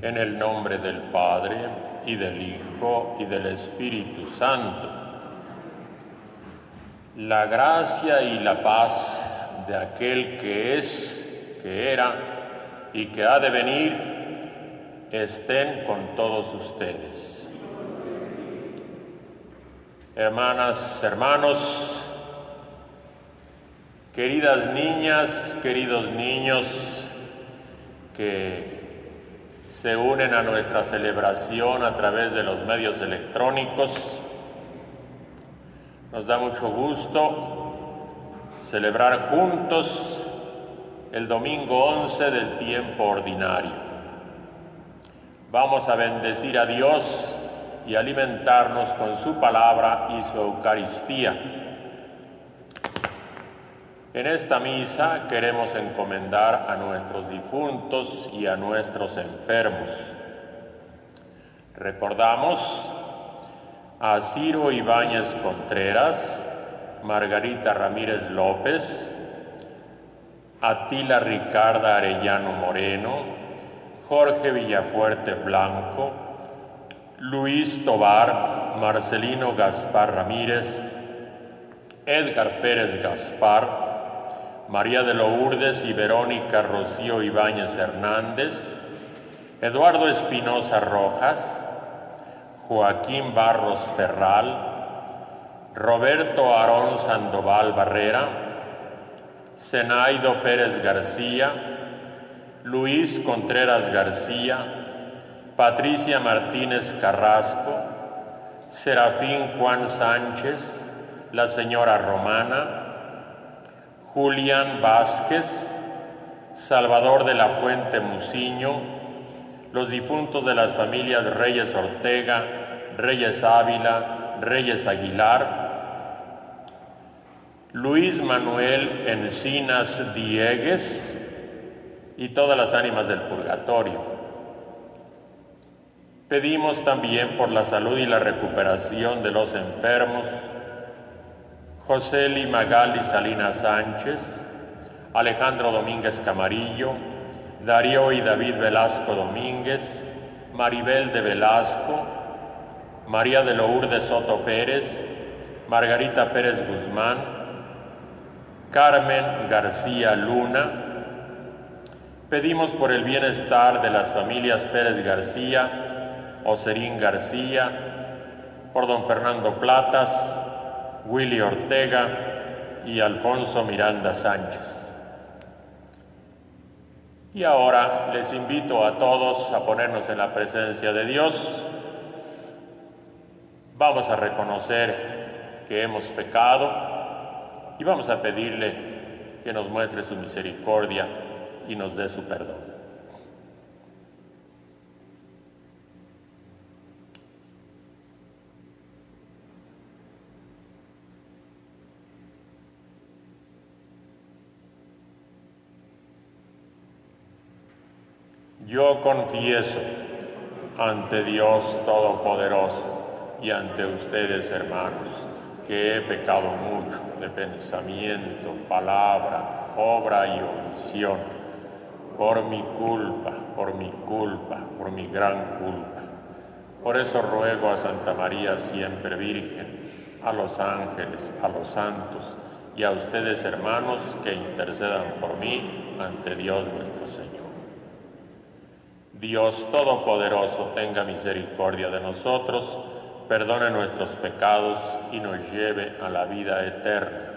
En el nombre del Padre, y del Hijo, y del Espíritu Santo. La gracia y la paz de aquel que es, que era y que ha de venir, estén con todos ustedes. Hermanas, hermanos, queridas niñas, queridos niños, que se unen a nuestra celebración a través de los medios electrónicos. Nos da mucho gusto celebrar juntos el domingo 11 del tiempo ordinario. Vamos a bendecir a Dios y alimentarnos con su palabra y su Eucaristía. En esta misa queremos encomendar a nuestros difuntos y a nuestros enfermos. Recordamos a Ciro Ibáñez Contreras, Margarita Ramírez López, Atila Ricarda Arellano Moreno, Jorge Villafuerte Blanco, Luis Tobar, Marcelino Gaspar Ramírez, Edgar Pérez Gaspar, María de Lourdes y Verónica Rocío Ibáñez Hernández, Eduardo Espinosa Rojas, Joaquín Barros Ferral, Roberto Aarón Sandoval Barrera, Zenaido Pérez García, Luis Contreras García, Patricia Martínez Carrasco, Serafín Juan Sánchez, la señora Romana, Julián Vázquez, Salvador de la Fuente Muciño, los difuntos de las familias Reyes Ortega, Reyes Ávila, Reyes Aguilar, Luis Manuel Encinas Diegues y todas las ánimas del purgatorio. Pedimos también por la salud y la recuperación de los enfermos, José Magali Salinas Sánchez, Alejandro Domínguez Camarillo, Darío y David Velasco Domínguez, Maribel de Velasco, María de Lourdes Soto Pérez, Margarita Pérez Guzmán, Carmen García Luna. Pedimos por el bienestar de las familias Pérez García, Oserín García, por don Fernando Platas, Willy Ortega y Alfonso Miranda Sánchez. Y ahora les invito a todos a ponernos en la presencia de Dios. Vamos a reconocer que hemos pecado y vamos a pedirle que nos muestre su misericordia y nos dé su perdón. Yo confieso ante Dios Todopoderoso y ante ustedes, hermanos, que he pecado mucho de pensamiento, palabra, obra y omisión, por mi culpa, por mi gran culpa. Por eso ruego a Santa María siempre Virgen, a los ángeles, a los santos y a ustedes, hermanos, que intercedan por mí ante Dios nuestro Señor. Dios Todopoderoso tenga misericordia de nosotros, perdone nuestros pecados y nos lleve a la vida eterna.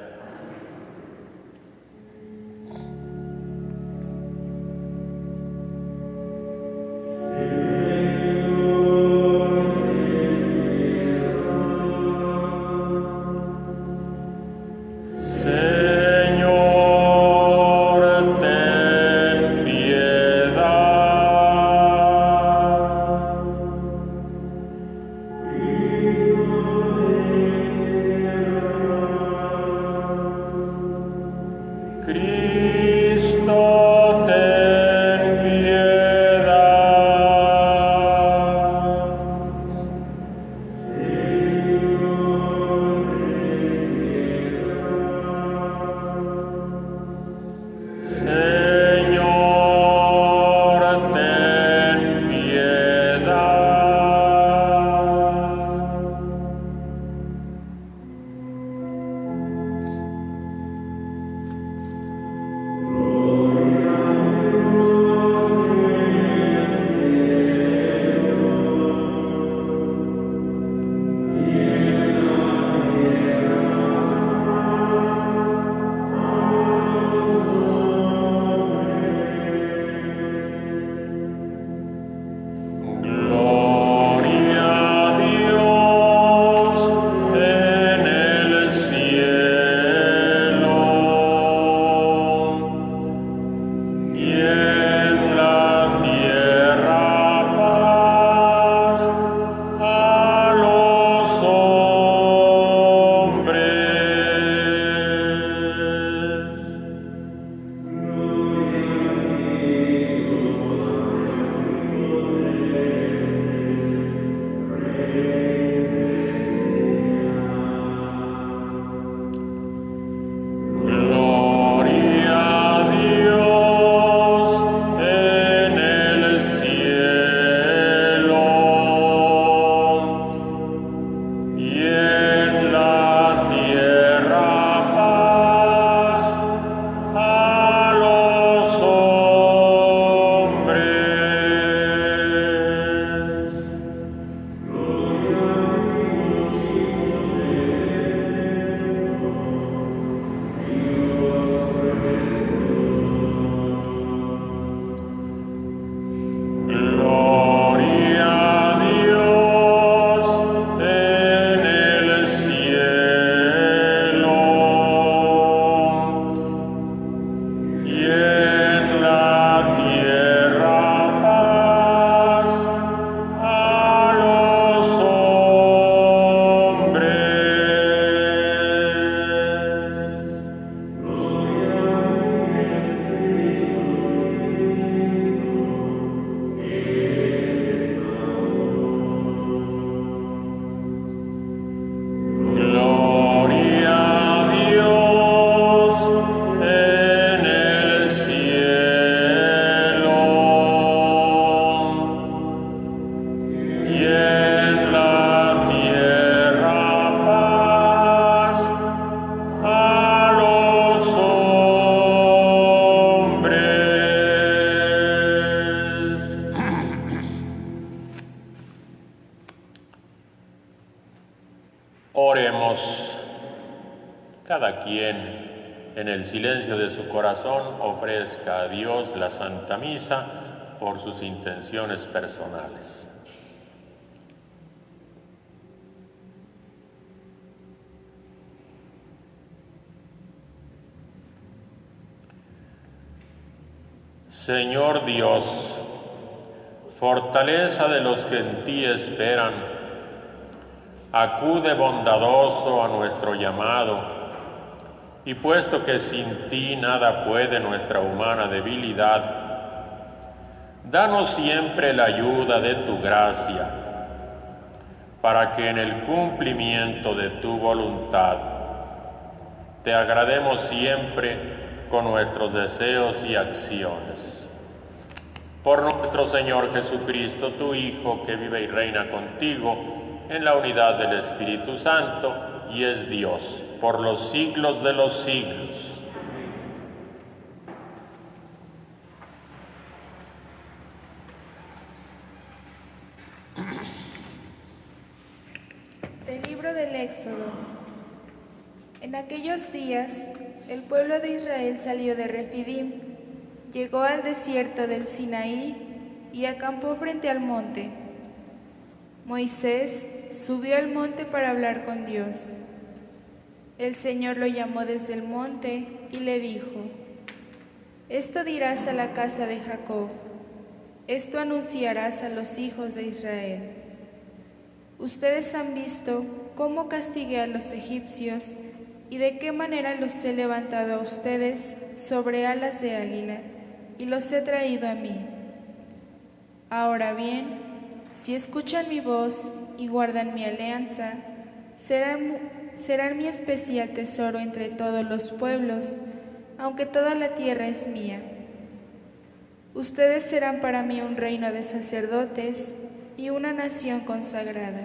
Oremos. Cada quien, en el silencio de su corazón, ofrezca a Dios la Santa Misa por sus intenciones personales. Señor Dios, fortaleza de los que en ti esperan, acude bondadoso a nuestro llamado, y puesto que sin ti nada puede nuestra humana debilidad, danos siempre la ayuda de tu gracia, para que en el cumplimiento de tu voluntad te agrademos siempre con nuestros deseos y acciones. Por nuestro Señor Jesucristo, tu Hijo, que vive y reina contigo en la unidad del Espíritu Santo y es Dios por los siglos de los siglos. Del libro del Éxodo. En aquellos días, el pueblo de Israel salió de Refidim, llegó al desierto del Sinaí y acampó frente al monte. Moisés subió al monte para hablar con Dios. El Señor lo llamó desde el monte y le dijo: Esto dirás a la casa de Jacob, esto anunciarás a los hijos de Israel. Ustedes han visto cómo castigué a los egipcios y de qué manera los he levantado a ustedes sobre alas de águila y los he traído a mí. Ahora bien, si escuchan mi voz y guardan mi alianza, serán mi especial tesoro entre todos los pueblos, aunque toda la tierra es mía. Ustedes serán para mí un reino de sacerdotes y una nación consagrada.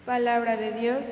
Palabra de Dios.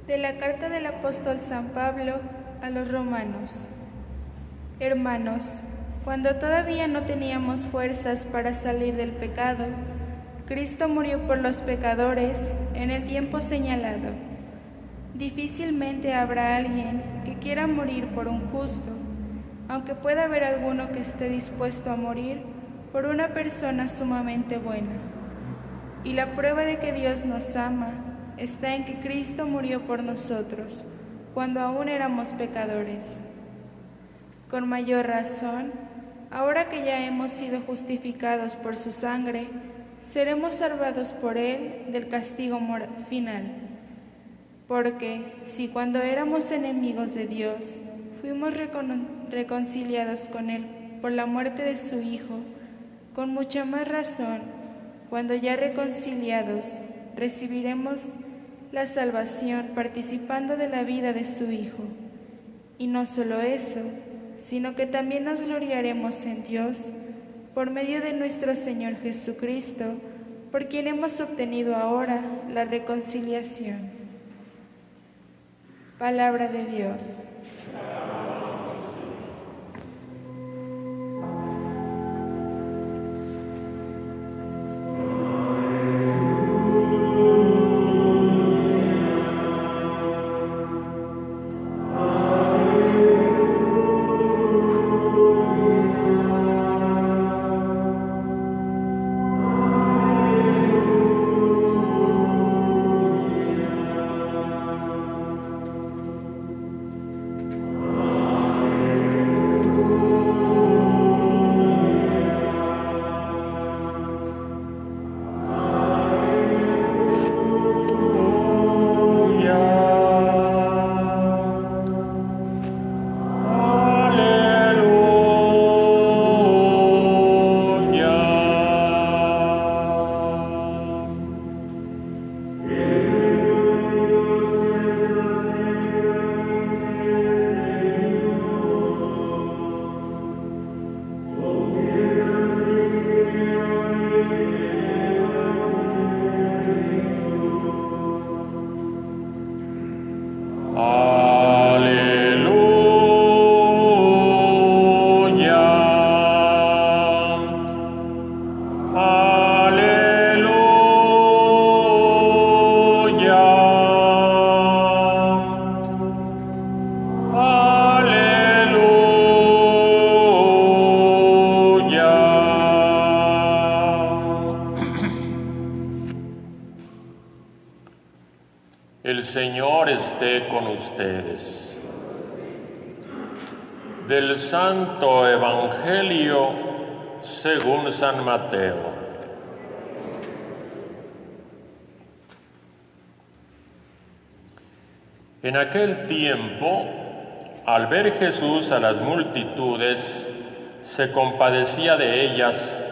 De la carta del apóstol San Pablo a los romanos. Hermanos, cuando todavía no teníamos fuerzas para salir del pecado, Cristo murió por los pecadores en el tiempo señalado. Difícilmente habrá alguien que quiera morir por un justo, aunque pueda haber alguno que esté dispuesto a morir por una persona sumamente buena. Y la prueba de que Dios nos ama está en que Cristo murió por nosotros, cuando aún éramos pecadores. Con mayor razón, ahora que ya hemos sido justificados por su sangre, seremos salvados por Él del castigo final. Porque si cuando éramos enemigos de Dios, fuimos reconciliados con Él por la muerte de su Hijo, con mucha más razón, cuando ya reconciliados, recibiremos la salvación participando de la vida de su Hijo. Y no solo eso, sino que también nos gloriaremos en Dios por medio de nuestro Señor Jesucristo, por quien hemos obtenido ahora la reconciliación. Palabra de Dios. El Señor esté con ustedes. Del Santo Evangelio según San Mateo. En aquel tiempo, al ver Jesús a las multitudes, se compadecía de ellas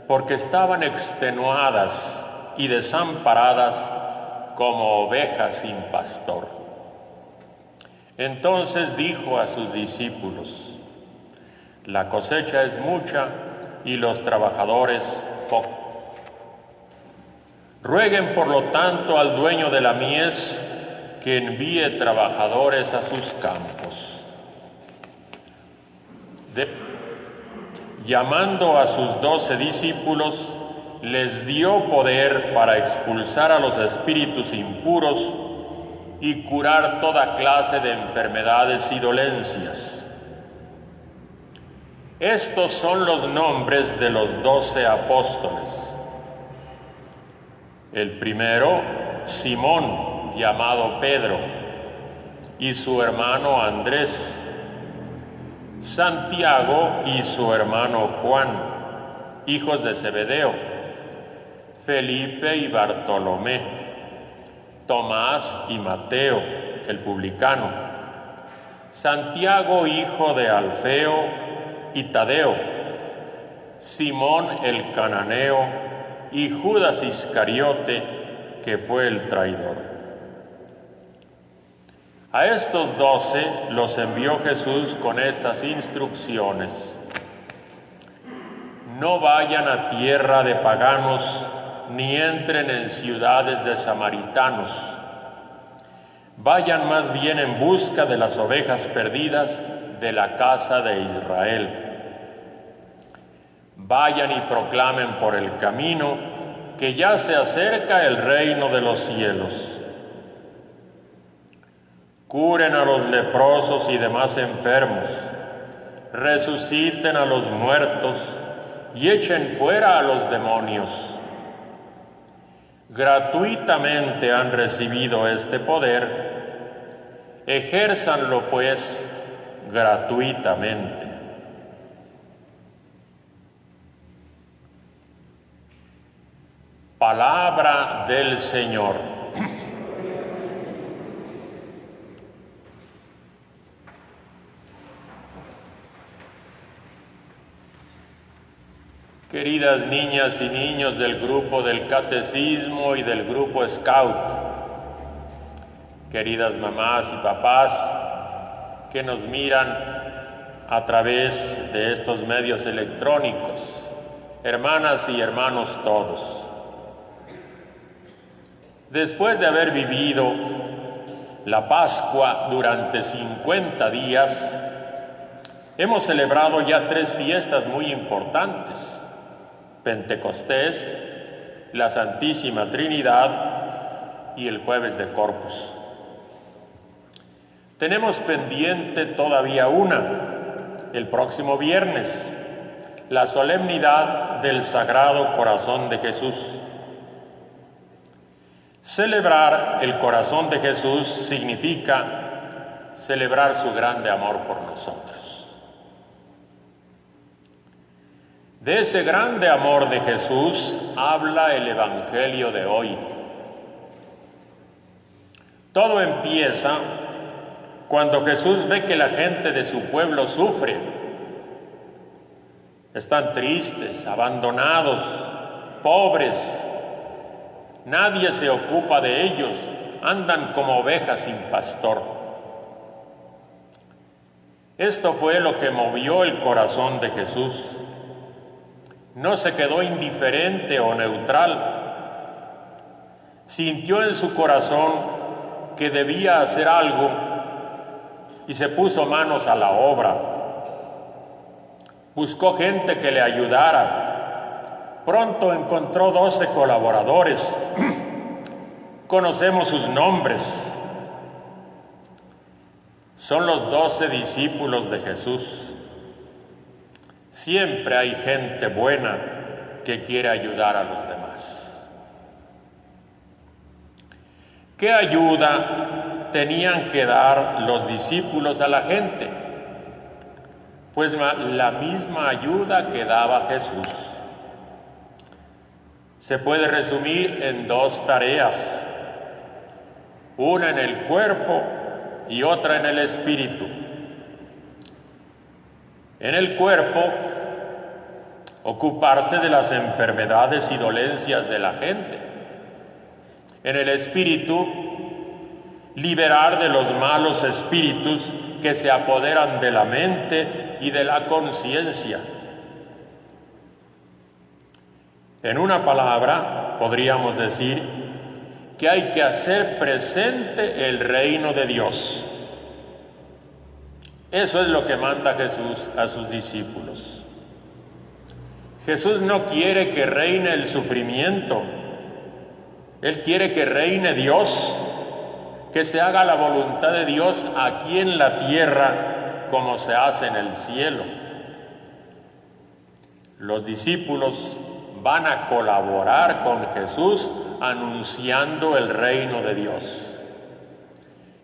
porque estaban extenuadas y desamparadas como ovejas sin pastor. Entonces dijo a sus discípulos: la cosecha es mucha y los trabajadores pocos. Rueguen por lo tanto al dueño de la mies que envíe trabajadores a sus campos. Llamando a sus 12 discípulos, les dio poder para expulsar a los espíritus impuros y curar toda clase de enfermedades y dolencias. Estos son los nombres de los 12 apóstoles. El primero, Simón, llamado Pedro, y su hermano Andrés. Santiago y su hermano Juan, hijos de Zebedeo. Felipe y Bartolomé, Tomás y Mateo, el publicano, Santiago, hijo de Alfeo y Tadeo, Simón el cananeo y Judas Iscariote, que fue el traidor. A estos 12 los envió Jesús con estas instrucciones: no vayan a tierra de paganos, ni entren en ciudades de samaritanos. Vayan más bien en busca de las ovejas perdidas de la casa de Israel. Vayan y proclamen por el camino que ya se acerca el reino de los cielos. Curen a los leprosos y demás enfermos. Resuciten a los muertos y echen fuera a los demonios. Gratuitamente han recibido este poder, ejérzanlo pues gratuitamente. Palabra del Señor. Queridas niñas y niños del grupo del Catecismo y del grupo Scout, queridas mamás y papás que nos miran a través de estos medios electrónicos, hermanas y hermanos todos. Después de haber vivido la Pascua durante 50 días, hemos celebrado ya 3 fiestas muy importantes: Pentecostés, la Santísima Trinidad y el Jueves de Corpus. Tenemos pendiente todavía una, el próximo viernes, la solemnidad del Sagrado Corazón de Jesús. Celebrar el corazón de Jesús significa celebrar su grande amor por nosotros. De ese grande amor de Jesús habla el Evangelio de hoy. Todo empieza cuando Jesús ve que la gente de su pueblo sufre. Están tristes, abandonados, pobres. Nadie se ocupa de ellos, andan como ovejas sin pastor. Esto fue lo que movió el corazón de Jesús. No se quedó indiferente o neutral. Sintió en su corazón que debía hacer algo y se puso manos a la obra. Buscó gente que le ayudara. Pronto encontró 12 colaboradores. Conocemos sus nombres. Son los 12 discípulos de Jesús. Siempre hay gente buena que quiere ayudar a los demás. ¿Qué ayuda tenían que dar los discípulos a la gente? Pues la misma ayuda que daba Jesús. Se puede resumir en 2 tareas, una en el cuerpo y otra en el espíritu. En el cuerpo, ocuparse de las enfermedades y dolencias de la gente. En el espíritu, liberar de los malos espíritus que se apoderan de la mente y de la conciencia. En una palabra, podríamos decir que hay que hacer presente el reino de Dios. Eso es lo que manda Jesús a sus discípulos. Jesús no quiere que reine el sufrimiento. Él quiere que reine Dios, que se haga la voluntad de Dios aquí en la tierra como se hace en el cielo. Los discípulos van a colaborar con Jesús anunciando el reino de Dios.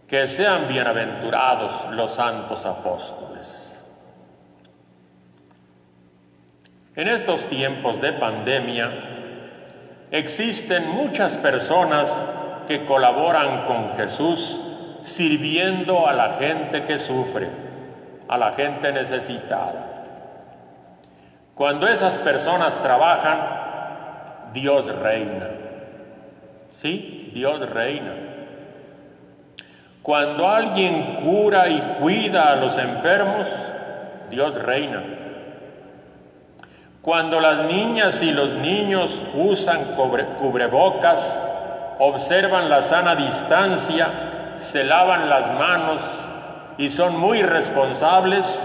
Que sean bienaventurados los santos apóstoles. En estos tiempos de pandemia, existen muchas personas que colaboran con Jesús sirviendo a la gente que sufre, a la gente necesitada. Cuando esas personas trabajan, Dios reina. Sí, Dios reina. Cuando alguien cura y cuida a los enfermos, Dios reina. Cuando las niñas y los niños usan cubrebocas, observan la sana distancia, se lavan las manos y son muy responsables,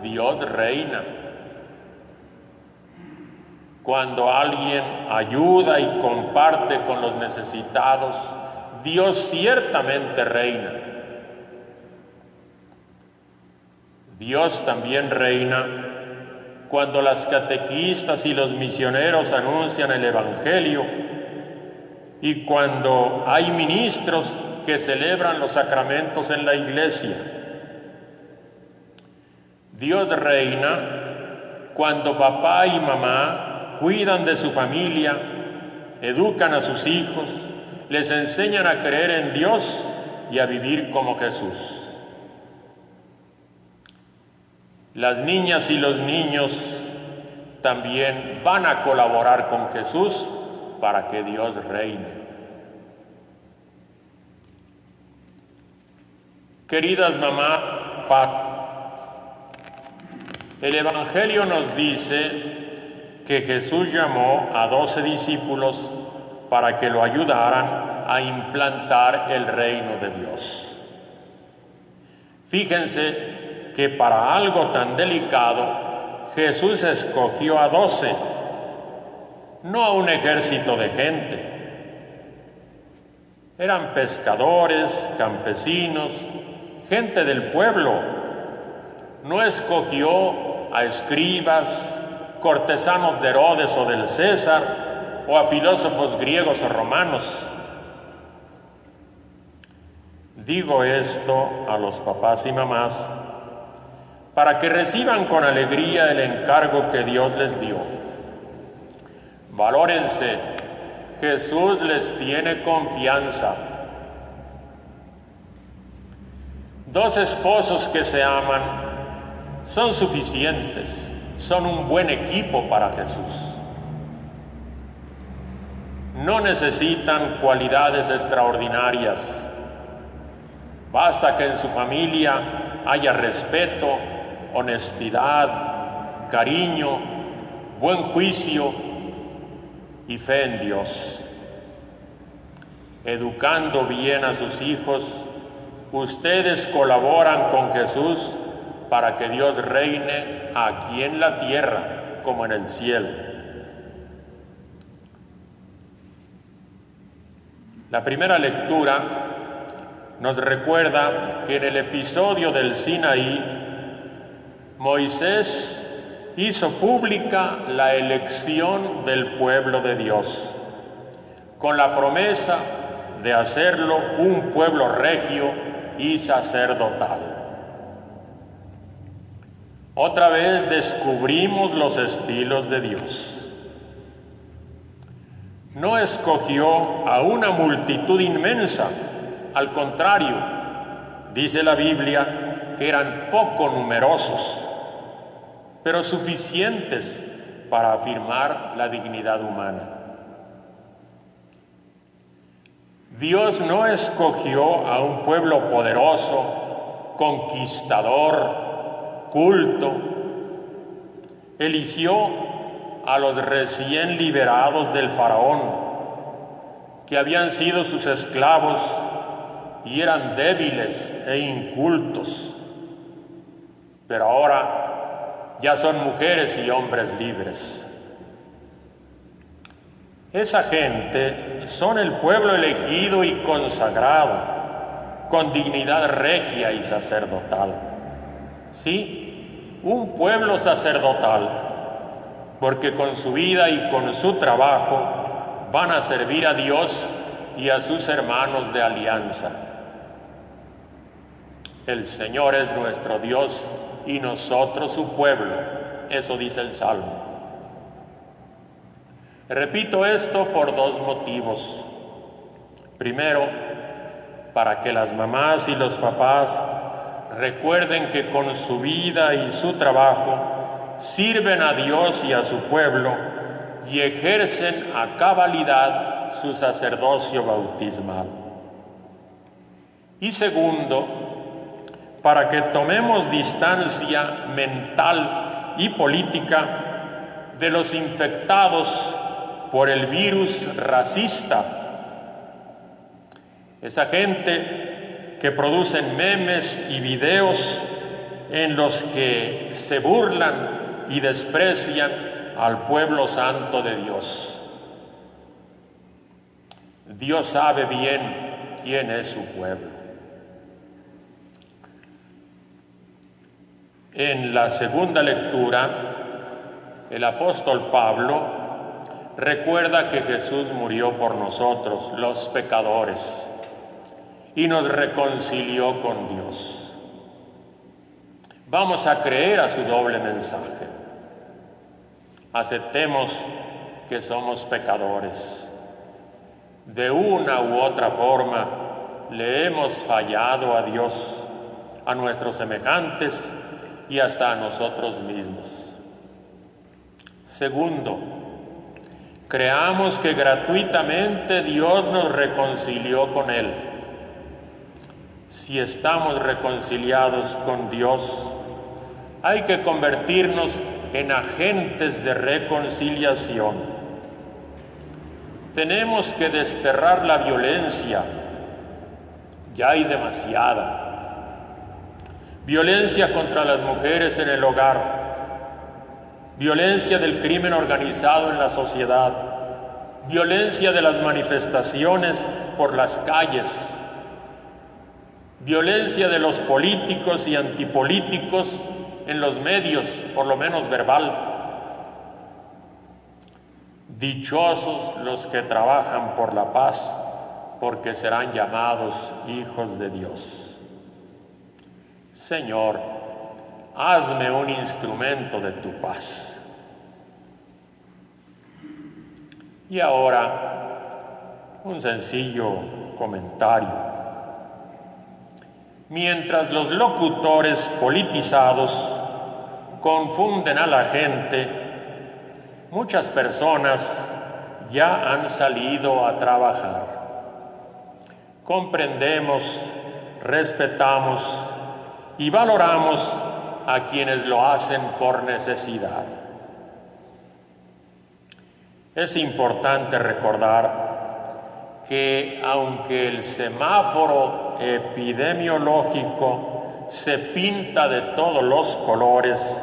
Dios reina. Cuando alguien ayuda y comparte con los necesitados, Dios ciertamente reina. Dios también reina cuando las catequistas y los misioneros anuncian el Evangelio y cuando hay ministros que celebran los sacramentos en la iglesia. Dios reina cuando papá y mamá cuidan de su familia, educan a sus hijos, les enseñan a creer en Dios y a vivir como Jesús. Las niñas y los niños también van a colaborar con Jesús para que Dios reine. Queridas mamá, papá, el Evangelio nos dice que Jesús llamó a 12 discípulos para que lo ayudaran a implantar el reino de Dios. Fíjense que para algo tan delicado Jesús escogió a 12, no a un ejército de gente. Eran pescadores, campesinos, gente del pueblo. No escogió a escribas, cortesanos de Herodes o del César, o a filósofos griegos o romanos. Digo esto a los papás y mamás para que reciban con alegría el encargo que Dios les dio. Valórense, Jesús les tiene confianza. 2 esposos que se aman son suficientes, son un buen equipo para Jesús. No necesitan cualidades extraordinarias. Basta que en su familia haya respeto, honestidad, cariño, buen juicio y fe en Dios. Educando bien a sus hijos, ustedes colaboran con Jesús para que Dios reine aquí en la tierra como en el cielo. La primera lectura nos recuerda que en el episodio del Sinaí, Moisés hizo pública la elección del pueblo de Dios, con la promesa de hacerlo un pueblo regio y sacerdotal. Otra vez descubrimos los estilos de Dios. No escogió a una multitud inmensa, al contrario, dice la Biblia que eran poco numerosos, pero suficientes para afirmar la dignidad humana. Dios no escogió a un pueblo poderoso, conquistador, culto. Eligió a los recién liberados del faraón, que habían sido sus esclavos y eran débiles e incultos, pero ahora ya son mujeres y hombres libres. Esa gente son el pueblo elegido y consagrado, con dignidad regia y sacerdotal. Sí, un pueblo sacerdotal, porque con su vida y con su trabajo van a servir a Dios y a sus hermanos de alianza. El Señor es nuestro Dios y nosotros su pueblo, eso dice el Salmo. Repito esto por 2 motivos. Primero, para que las mamás y los papás recuerden que con su vida y su trabajo sirven a Dios y a su pueblo y ejercen a cabalidad su sacerdocio bautismal. Y segundo, para que tomemos distancia mental y política de los infectados por el virus racista. Esa gente que producen memes y videos en los que se burlan y desprecian al pueblo santo de Dios. Dios sabe bien quién es su pueblo. En la segunda lectura el apóstol Pablo recuerda que Jesús murió por nosotros, los pecadores, y nos reconcilió con Dios. Vamos a creer a su doble mensaje. Aceptemos que somos pecadores. De una u otra forma le hemos fallado a Dios, a nuestros semejantes y hasta a nosotros mismos. Segundo, creamos que gratuitamente Dios nos reconcilió con Él. Si estamos reconciliados con Dios, hay que convertirnos en agentes de reconciliación. Tenemos que desterrar la violencia. Ya hay demasiada. Violencia contra las mujeres en el hogar, violencia del crimen organizado en la sociedad, violencia de las manifestaciones por las calles, violencia de los políticos y antipolíticos en los medios, por lo menos verbal. Dichosos los que trabajan por la paz, porque serán llamados hijos de Dios. Señor, hazme un instrumento de tu paz. Y ahora, un sencillo comentario. Mientras los locutores politizados confunden a la gente, muchas personas ya han salido a trabajar. Comprendemos, respetamos y valoramos a quienes lo hacen por necesidad. Es importante recordar que aunque el semáforo epidemiológico se pinta de todos los colores,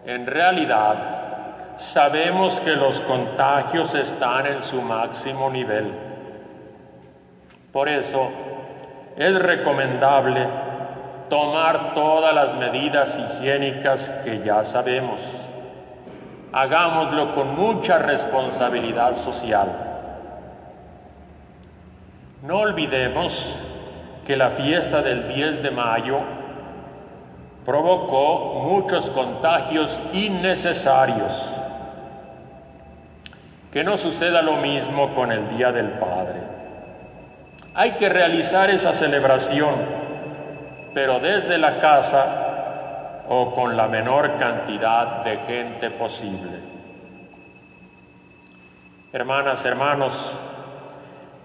en realidad sabemos que los contagios están en su máximo nivel. Por eso es recomendable tomar todas las medidas higiénicas que ya sabemos. Hagámoslo con mucha responsabilidad social. No olvidemos que la fiesta del 10 de mayo provocó muchos contagios innecesarios. Que no suceda lo mismo con el Día del Padre. Hay que realizar esa celebración, pero desde la casa o con la menor cantidad de gente posible. Hermanas, hermanos,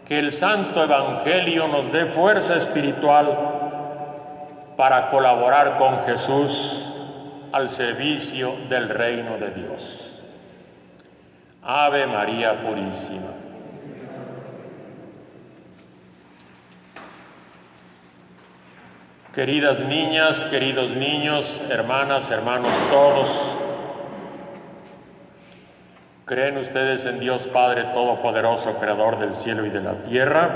que el Santo Evangelio nos dé fuerza espiritual para colaborar con Jesús al servicio del reino de Dios. Ave María Purísima. Queridas niñas, queridos niños, hermanas, hermanos todos, ¿creen ustedes en Dios Padre Todopoderoso, Creador del cielo y de la tierra?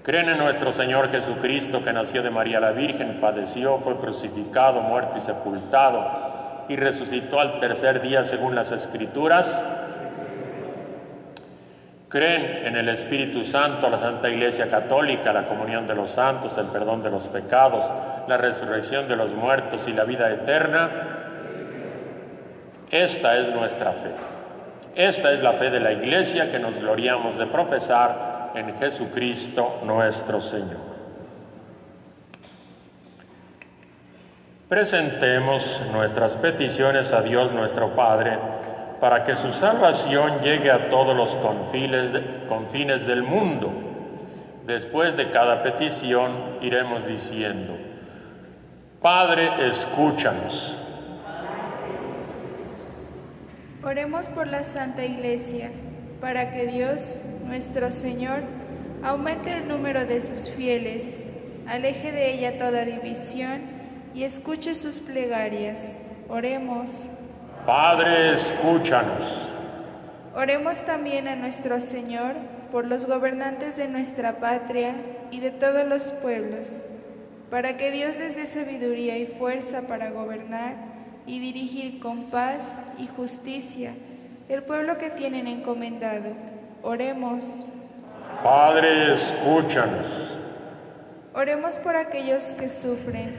¿Creen en nuestro Señor Jesucristo, que nació de María la Virgen, padeció, fue crucificado, muerto y sepultado, y resucitó al tercer día según las Escrituras? ¿Creen en el Espíritu Santo, la Santa Iglesia Católica, la comunión de los santos, el perdón de los pecados, la resurrección de los muertos y la vida eterna? Esta es nuestra fe. Esta es la fe de la Iglesia que nos gloriamos de profesar en Jesucristo nuestro Señor. Presentemos nuestras peticiones a Dios nuestro Padre, para que su salvación llegue a todos los confines del mundo. Después de cada petición iremos diciendo: Padre, escúchanos. Oremos por la Santa Iglesia, para que Dios, nuestro Señor, aumente el número de sus fieles, aleje de ella toda división y escuche sus plegarias. Oremos. Padre, escúchanos. Oremos también a nuestro Señor por los gobernantes de nuestra patria y de todos los pueblos, para que Dios les dé sabiduría y fuerza para gobernar y dirigir con paz y justicia el pueblo que tienen encomendado. Oremos. Padre, escúchanos. Oremos por aquellos que sufren,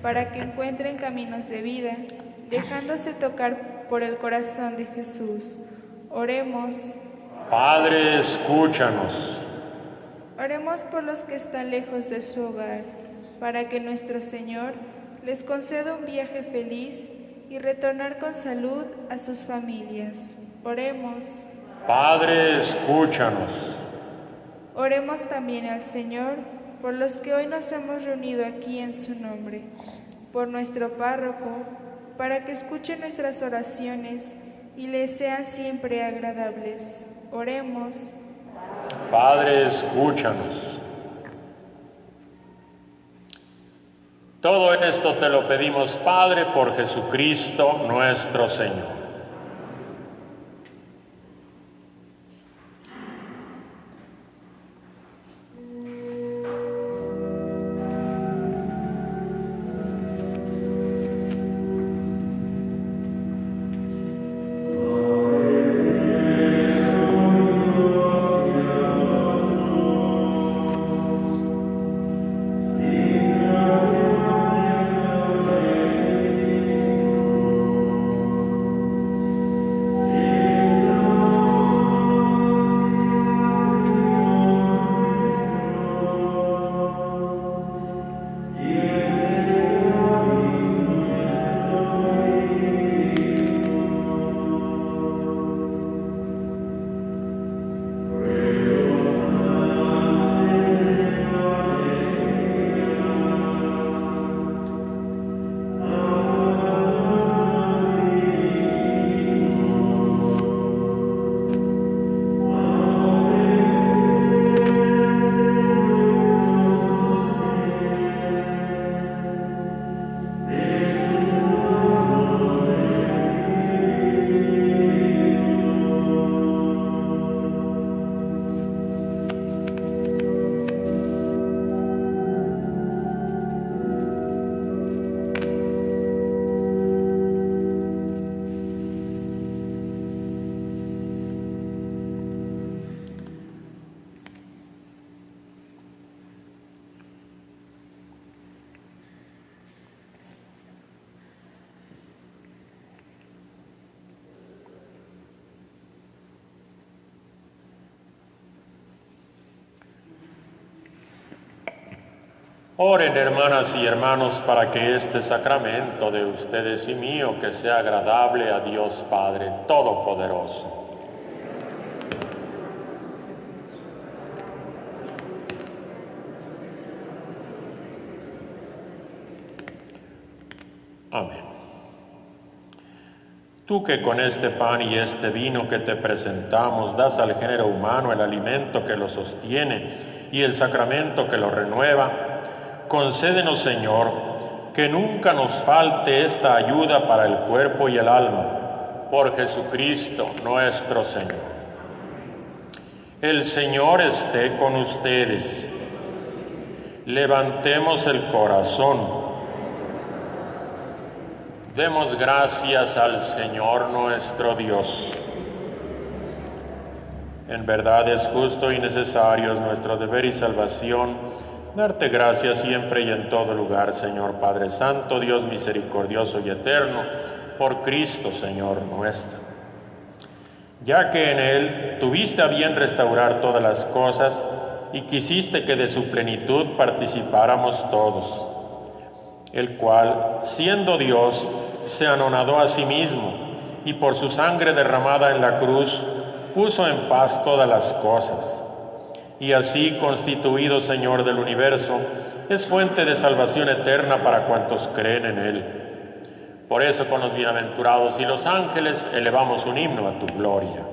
para que encuentren caminos de vida, dejándose tocar por el corazón de Jesús. Oremos. Padre, escúchanos. Oremos por los que están lejos de su hogar, para que nuestro Señor les conceda un viaje feliz y retornar con salud a sus familias. Oremos. Padre, escúchanos. Oremos también al Señor por los que hoy nos hemos reunido aquí en su nombre, por nuestro párroco, para que escuche nuestras oraciones y les sean siempre agradables. Oremos. Padre, escúchanos. Todo esto te lo pedimos, Padre, por Jesucristo nuestro Señor. Oren, hermanas y hermanos, para que este sacramento de ustedes y mío, que sea agradable a Dios Padre Todopoderoso. Amén. Tú que con este pan y este vino que te presentamos das al género humano el alimento que lo sostiene y el sacramento que lo renueva, concédenos, Señor, que nunca nos falte esta ayuda para el cuerpo y el alma, por Jesucristo nuestro Señor. El Señor esté con ustedes. Levantemos el corazón. Demos gracias al Señor nuestro Dios. En verdad es justo y necesario, es nuestro deber y salvación, darte gracias siempre y en todo lugar, Señor Padre Santo, Dios misericordioso y eterno, por Cristo, Señor nuestro. Ya que en Él tuviste a bien restaurar todas las cosas y quisiste que de su plenitud participáramos todos, el cual, siendo Dios, se anonadó a sí mismo y por su sangre derramada en la cruz puso en paz todas las cosas. Y así, constituido Señor del universo, es fuente de salvación eterna para cuantos creen en Él. Por eso, con los bienaventurados y los ángeles, elevamos un himno a tu gloria.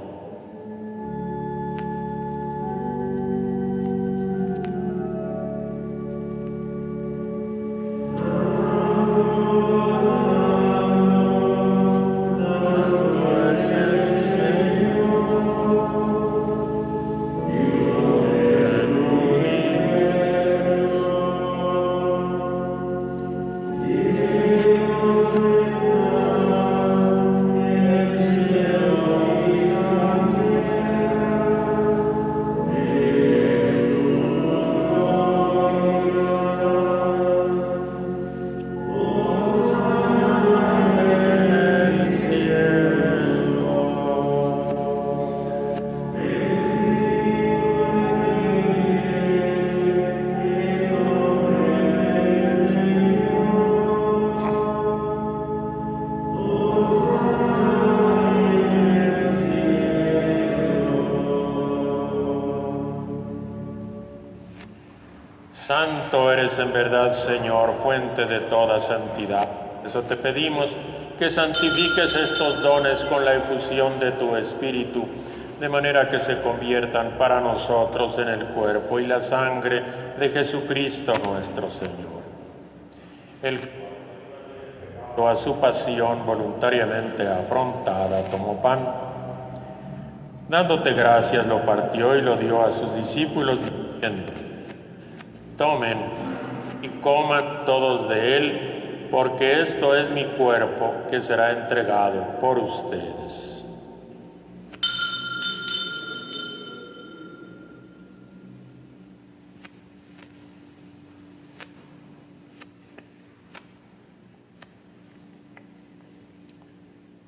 Dios Santo eres en verdad, Señor, fuente de toda santidad. Por eso te pedimos que santifiques estos dones con la efusión de tu Espíritu, de manera que se conviertan para nosotros en el cuerpo y la sangre de Jesucristo nuestro Señor. El a su pasión voluntariamente afrontada, tomó pan. Dándote gracias, lo partió y lo dio a sus discípulos, diciendo: tomen y coman todos de él, porque esto es mi cuerpo que será entregado por ustedes.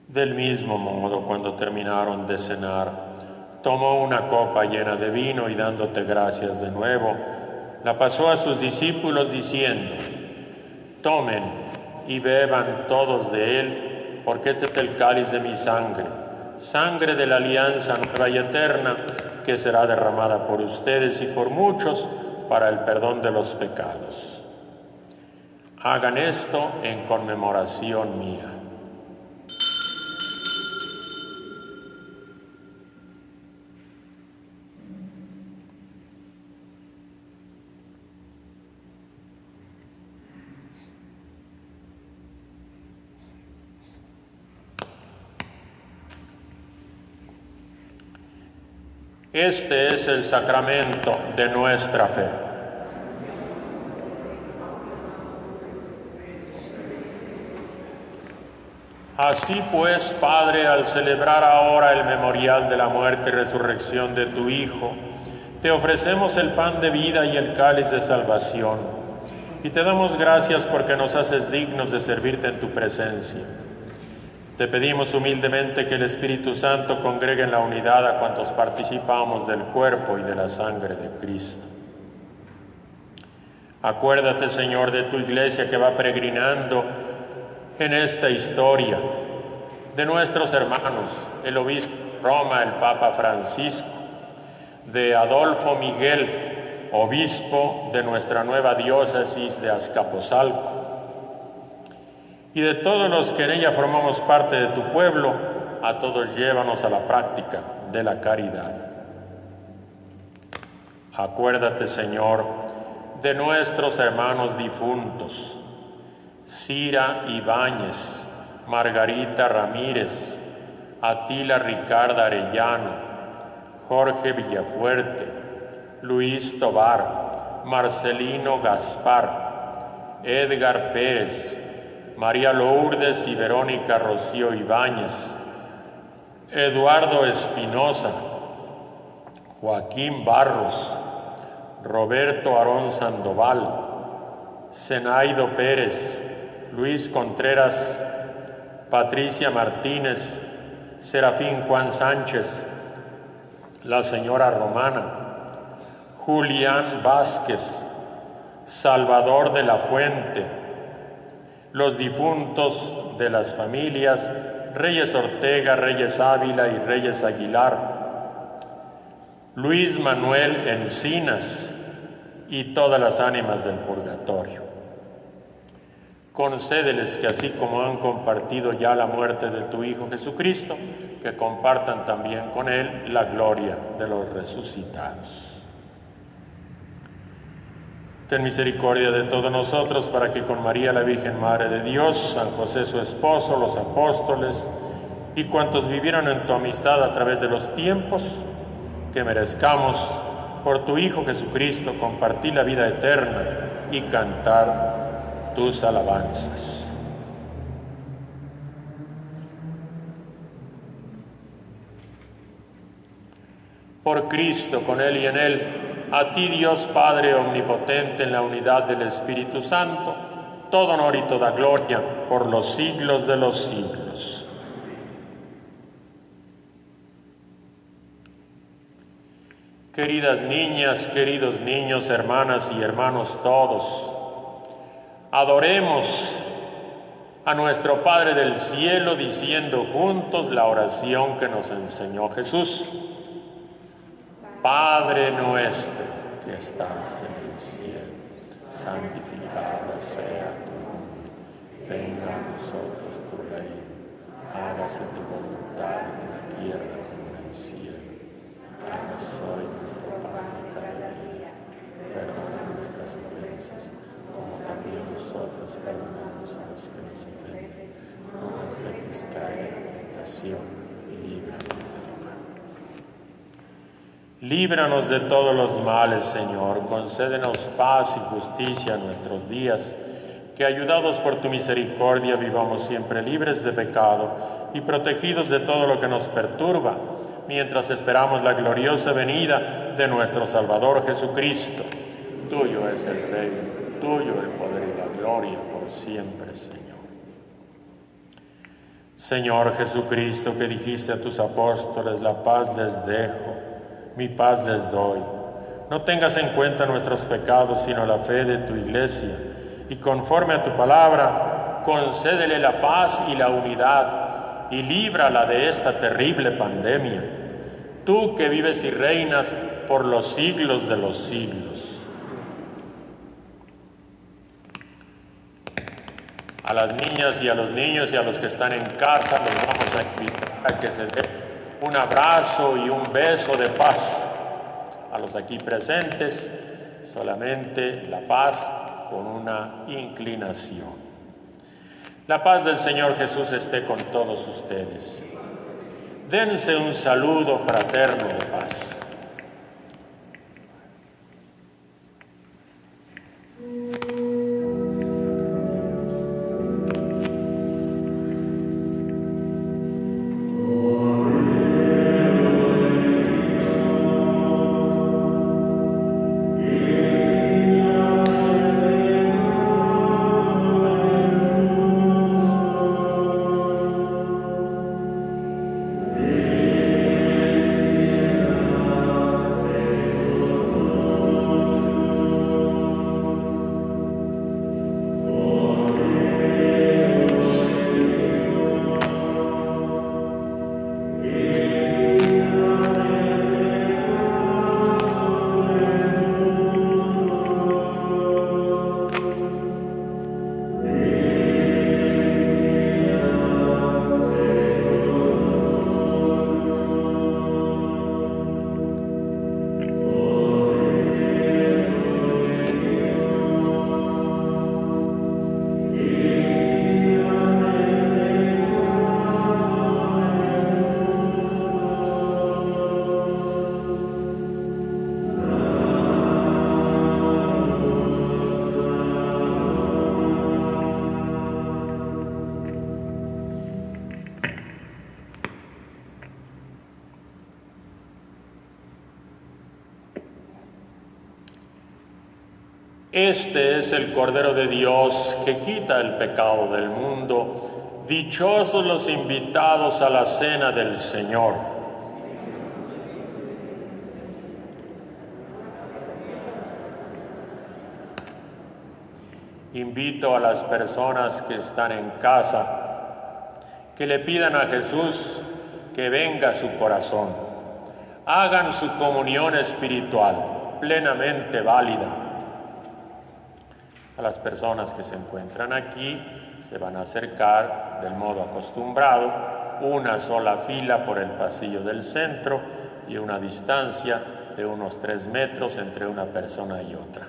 Del mismo modo, cuando terminaron de cenar, tomó una copa llena de vino y dándote gracias de nuevo, la pasó a sus discípulos diciendo: tomen y beban todos de él, porque este es el cáliz de mi sangre, sangre de la alianza nueva y eterna, que será derramada por ustedes y por muchos para el perdón de los pecados. Hagan esto en conmemoración mía. Este es el sacramento de nuestra fe. Así pues, Padre, al celebrar ahora el memorial de la muerte y resurrección de tu Hijo, te ofrecemos el pan de vida y el cáliz de salvación, y te damos gracias porque nos haces dignos de servirte en tu presencia. Te pedimos humildemente que el Espíritu Santo congregue en la unidad a cuantos participamos del cuerpo y de la sangre de Cristo. Acuérdate, Señor, de tu iglesia que va peregrinando en esta historia, de nuestros hermanos, el obispo de Roma, el Papa Francisco, de Adolfo Miguel, obispo de nuestra nueva diócesis de Azcapotzalco, y de todos los que en ella formamos parte de tu pueblo, a todos llévanos a la práctica de la caridad. Acuérdate, Señor, de nuestros hermanos difuntos, Cira Ibáñez, Margarita Ramírez, Atila Ricarda Arellano, Jorge Villafuerte, Luis Tobar, Marcelino Gaspar, Edgar Pérez, María Lourdes y Verónica Rocío Ibáñez, Eduardo Espinosa, Joaquín Barros, Roberto Aarón Sandoval, Zenaido Pérez, Luis Contreras, Patricia Martínez, Serafín Juan Sánchez, la señora Romana, Julián Vázquez, Salvador de la Fuente, los difuntos de las familias Reyes Ortega, Reyes Ávila y Reyes Aguilar, Luis Manuel Encinas y todas las ánimas del purgatorio. Concédeles que así como han compartido ya la muerte de tu Hijo Jesucristo, que compartan también con Él la gloria de los resucitados. Ten misericordia de todos nosotros, para que con María la Virgen Madre de Dios, San José su esposo, los apóstoles y cuantos vivieron en tu amistad a través de los tiempos, que merezcamos por tu Hijo Jesucristo compartir la vida eterna y cantar tus alabanzas. Por Cristo, con Él y en Él, a ti, Dios Padre omnipotente, en la unidad del Espíritu Santo, todo honor y toda gloria por los siglos de los siglos. Queridas niñas, queridos niños, hermanas y hermanos todos, adoremos a nuestro Padre del Cielo diciendo juntos la oración que nos enseñó Jesús. Padre nuestro que estás en el cielo, santificado sea tu nombre. Venga a nosotros tu reino. Hágase tu voluntad en la tierra como en el cielo. Danos hoy nuestro pan de cada día. Perdona nuestras ofensas, como también nosotros perdonamos a los que nos ofenden. No nos dejes caer en la tentación y líbranos del mal. Líbranos de todos los males, Señor. Concédenos paz y justicia en nuestros días, que ayudados por tu misericordia vivamos siempre libres de pecado y protegidos de todo lo que nos perturba, mientras esperamos la gloriosa venida de nuestro Salvador Jesucristo. Tuyo es el reino, tuyo el poder y la gloria por siempre, Señor. Señor Jesucristo, que dijiste a tus apóstoles, la paz les dejo, mi paz les doy. No tengas en cuenta nuestros pecados, sino la fe de tu Iglesia, y conforme a tu palabra, concédele la paz y la unidad, y líbrala de esta terrible pandemia. Tú que vives y reinas por los siglos de los siglos. A las niñas y a los niños y a los que están en casa los vamos a invitar a que se den un abrazo y un beso de paz. A los aquí presentes, solamente la paz con una inclinación. La paz del Señor Jesús esté con todos ustedes. Dense un saludo fraterno de paz. Este es el Cordero de Dios que quita el pecado del mundo. Dichosos los invitados a la cena del Señor. Invito a las personas que están en casa que le pidan a Jesús que venga a su corazón. Hagan su comunión espiritual plenamente válida. A las personas que se encuentran aquí se van a acercar del modo acostumbrado, una sola fila por el pasillo del centro y una distancia de unos 3 metros entre una persona y otra.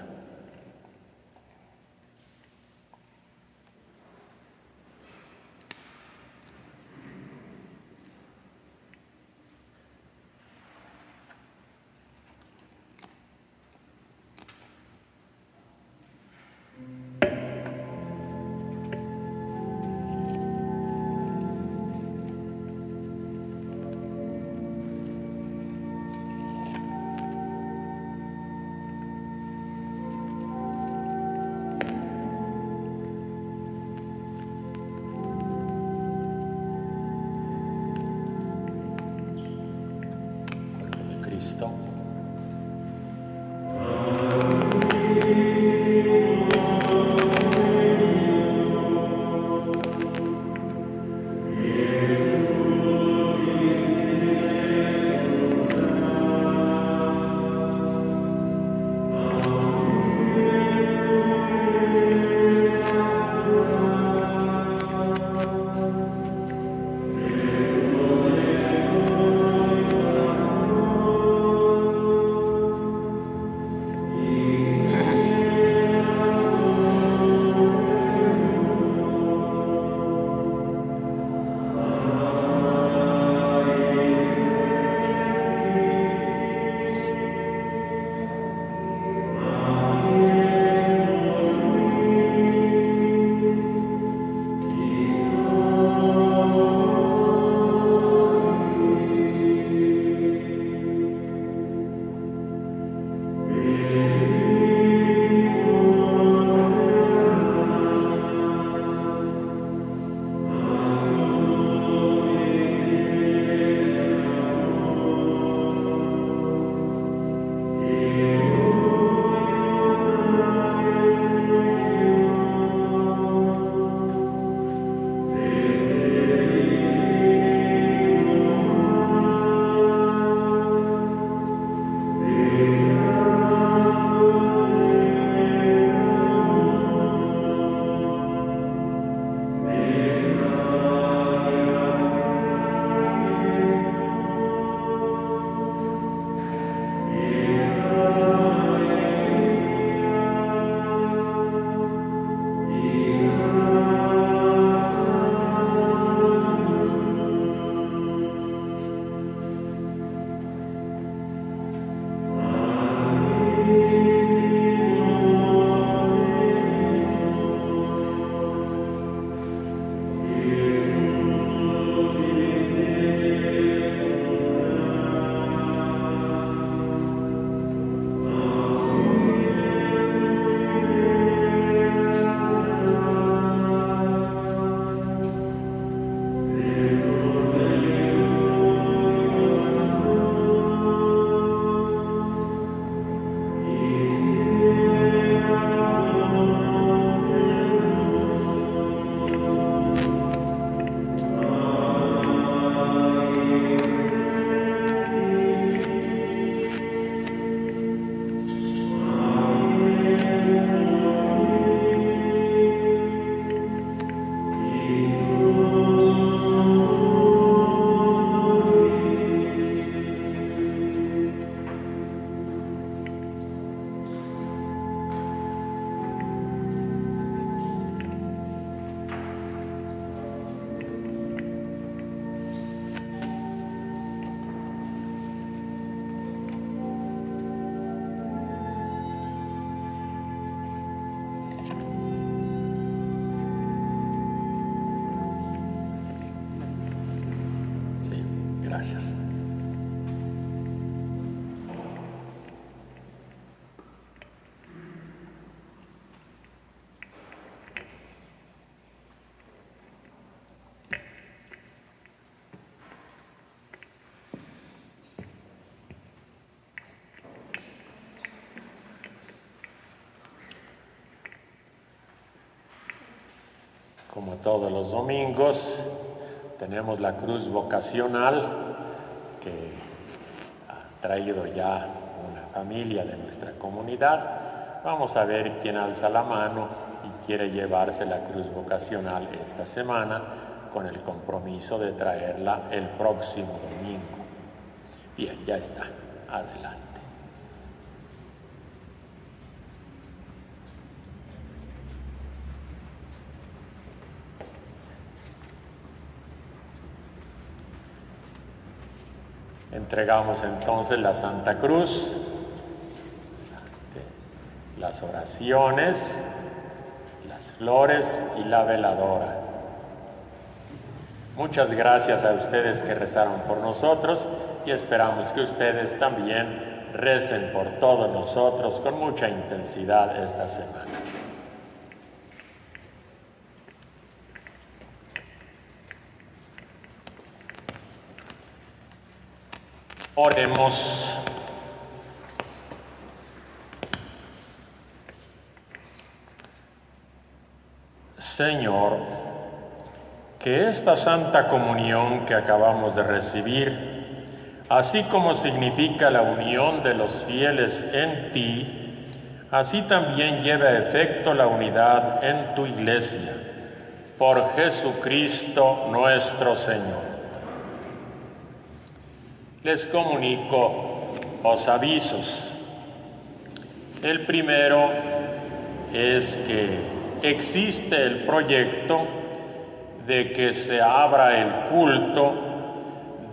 Cristo. Gracias. Como todos los domingos, tenemos la cruz vocacional que ha traído ya una familia de nuestra comunidad. Vamos a ver quién alza la mano y quiere llevarse la cruz vocacional esta semana con el compromiso de traerla el próximo domingo. Bien, ya está. Adelante. Entregamos entonces la Santa Cruz, las oraciones, las flores y la veladora. Muchas gracias a ustedes que rezaron por nosotros y esperamos que ustedes también recen por todos nosotros con mucha intensidad esta semana. Oremos. Señor, que esta Santa Comunión que acabamos de recibir, así como significa la unión de los fieles en ti, así también lleve a efecto la unidad en tu Iglesia, por Jesucristo nuestro Señor. Les comunico los avisos. El primero es que existe el proyecto de que se abra el culto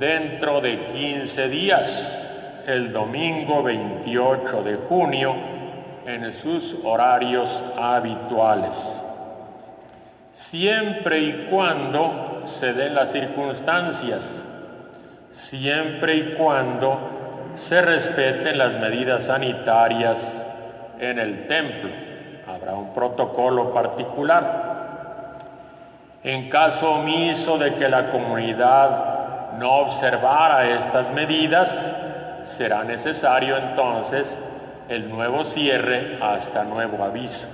dentro de 15 días, el domingo 28 de junio, en sus horarios habituales, siempre y cuando se den las circunstancias, siempre y cuando se respeten las medidas sanitarias en el templo. Habrá un protocolo particular. En caso omiso de que la comunidad no observara estas medidas, será necesario entonces el nuevo cierre hasta nuevo aviso.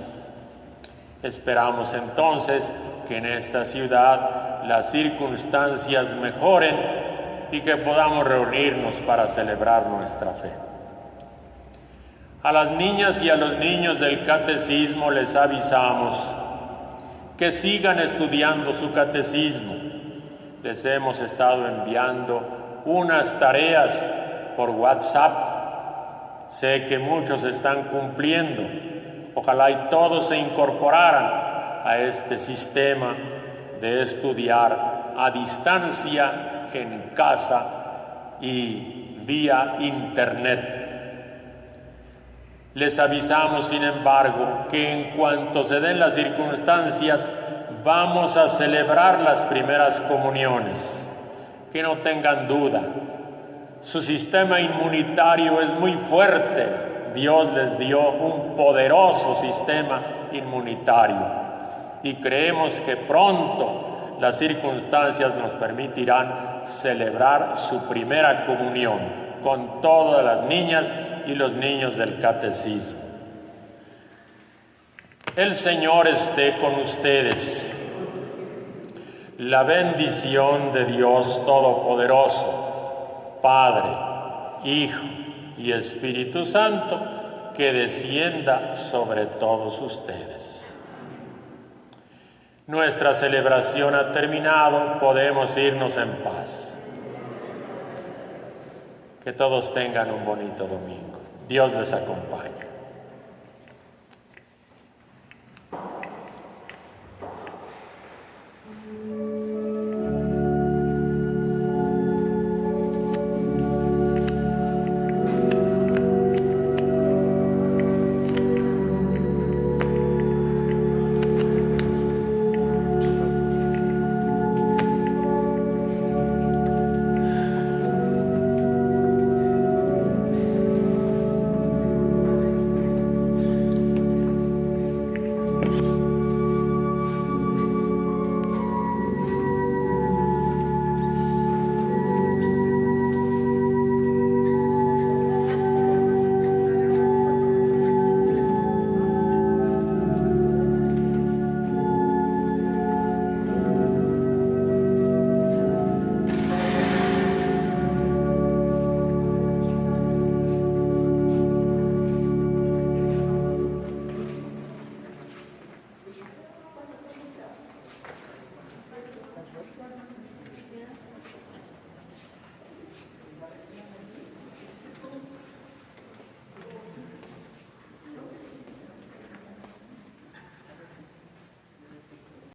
Esperamos entonces que en esta ciudad las circunstancias mejoren y que podamos reunirnos para celebrar nuestra fe. A las niñas y a los niños del catecismo les avisamos que sigan estudiando su catecismo. Les hemos estado enviando unas tareas por WhatsApp. Sé que muchos están cumpliendo. Ojalá y todos se incorporaran a este sistema de estudiar a distancia, en casa y vía internet. Les avisamos, sin embargo, que en cuanto se den las circunstancias, vamos a celebrar las primeras comuniones. Que no tengan duda, su sistema inmunitario es muy fuerte. Dios les dio un poderoso sistema inmunitario y creemos que pronto las circunstancias nos permitirán celebrar su primera comunión con todas las niñas y los niños del catecismo. El Señor esté con ustedes. La bendición de Dios Todopoderoso, Padre, Hijo y Espíritu Santo, que descienda sobre todos ustedes. Nuestra celebración ha terminado, podemos irnos en paz. Que todos tengan un bonito domingo. Dios les acompañe.